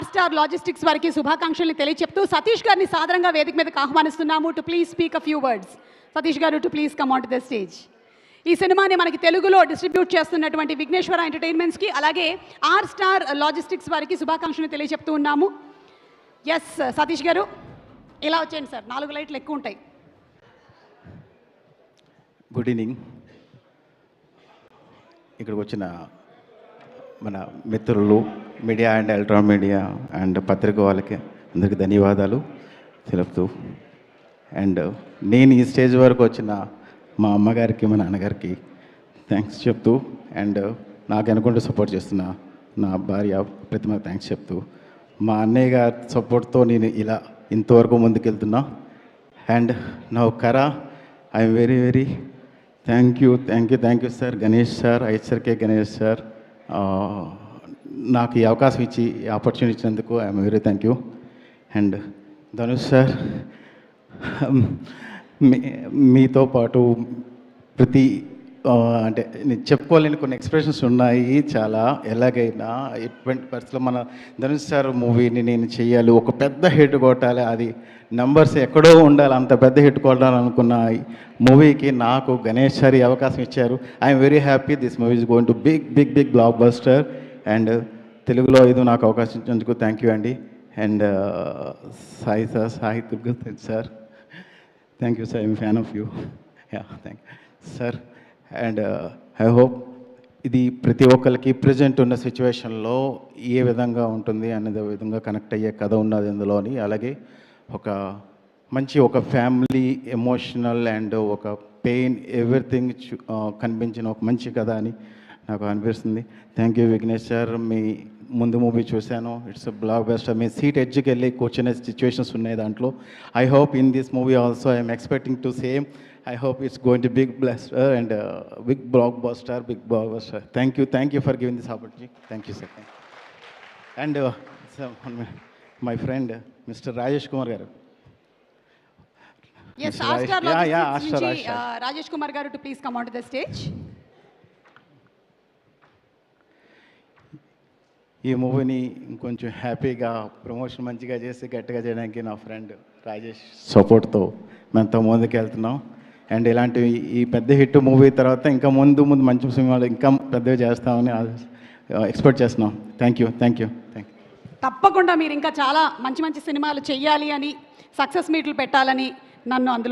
Star logistics వారికి శుభాకాంక్షల్ని తెలియచెప్తూ సతీష్ గారిని సాదరంగా వేదిక మీదకి ఆహ్వానిస్తున్నాము. To please speak a few words. Satish గారు, to please come on to the stage. ఈ సినిమాని మనకి తెలుగులో డిస్ట్రిబ్యూట్ చేస్తున్నటువంటి విఘ్నేశ్వర ఎంటర్టైన్మెంట్స్కి అలాగే ఆర్ స్టార్ లాజిస్టిక్స్ వారికి శుభాకాంక్షలు తెలియచెప్తూ ఉన్నాము. ఎస్ సతీష్ గారు, ఇలా వచ్చేయండి సార్, 4 లైట్లు ఎక్కువ ఉంటాయి. Good evening. ఇక్కడికి వచ్చిన మన మిత్రులు, media and electronic media and పత్రిక వాళ్ళకి అందరికీ ధన్యవాదాలు తెలుపుతూ, అండ్ నేను ఈ స్టేజ్ వరకు వచ్చిన మా అమ్మగారికి, మా నాన్నగారికి థ్యాంక్స్ చెప్తూ, అండ్ నాకు అనుకుంటూ సపోర్ట్ చేస్తున్న నా భార్య ప్రతిమ థ్యాంక్స్ చెప్తూ, మా అన్నయ్య గారి సపోర్ట్తో నేను ఇలా ఇంతవరకు ముందుకెళ్తున్నా. అండ్ నా కరా I'm very very thank you sir, Ganesh sir, ISRK Ganesh sir, నాకు ఈ అవకాశం ఇచ్చి ఈ ఆపర్చునిటీ ఇచ్చినందుకు I'm very thank you. And Dhanush sir, మీతో పాటు ప్రతి అంటే నేను చెప్పుకోలేని కొన్ని ఎక్స్ప్రెషన్స్ ఉన్నాయి చాలా. ఎలాగైనా ఎటువంటి పరిస్థితుల్లో మన ధనుష్ సార్ మూవీని నేను చేయాలి, ఒక పెద్ద హిట్ కొట్టాలి, అది నంబర్స్ ఎక్కడో ఉండాలి, అంత పెద్ద హిట్ కొట్టాలనుకున్న మూవీకి నాకు గణేష్ సార్ ఈ అవకాశం ఇచ్చారు. I'm very happy. This movie is going to big blockbuster. And తెలుగులో ఇది నాకు అవకాశం ఇచ్చినందుకు థ్యాంక్ యూ అండి. And Sai sir, Sai Durga sir, thank you sir, I'm fan of you. Yeah, thank you sir. And I hope ఇది ప్రతి ఒక్కరికి present ఉన్న సిచ్యువేషన్లో ఏ విధంగా ఉంటుంది అనేది విధంగా కనెక్ట్ అయ్యే కథ ఉన్నది ఇందులోని. అలాగే ఒక ఫ్యామిలీ ఎమోషనల్ అండ్ ఒక పెయిన్ ఎవ్రీథింగ్ కనిపించిన ఒక మంచి కథ అని నాకు అనిపిస్తుంది. Thank you Vignesh sir. మీ ముందు మూవీ చూశాను, ఇట్స్ బ్లాక్ బస్టర్. మీ సీట్ ఎడ్జ్కి వెళ్ళి కూర్చునే సిచ్యువేషన్స్ ఉన్నాయి దాంట్లో. I hope in this movie also I'm expecting to same. I hope it's going to be big blaster and big blockbuster. Thank you for giving this opportunity. Thank you, sir. And my friend, Mr. Rajesh Kumar garu. Yes, Astar Logistics. Rajesh Kumar garu, to please come onto the stage. ఈ మూవీని ఇంకొంచెం హ్యాపీగా promotion మంచిగా చేసి గట్టిగా చేయడానికి నా friend Rajesh సపోర్ట్తో మేమంతా ముందుకు వెళ్తున్నాం. అండ్ ఇలాంటి ఈ పెద్ద హిట్ మూవీ తర్వాత ఇంకా ముందు మంచి సినిమాలు ఇంకా పెద్దవి చేస్తామని ఎక్స్పెక్ట్ చేస్తున్నాం. Thank you. తప్పకుండా మీరు ఇంకా చాలా మంచి సినిమాలు చెయ్యాలి అని, సక్సెస్ మీట్లు పెట్టాలని నన్ను అందులో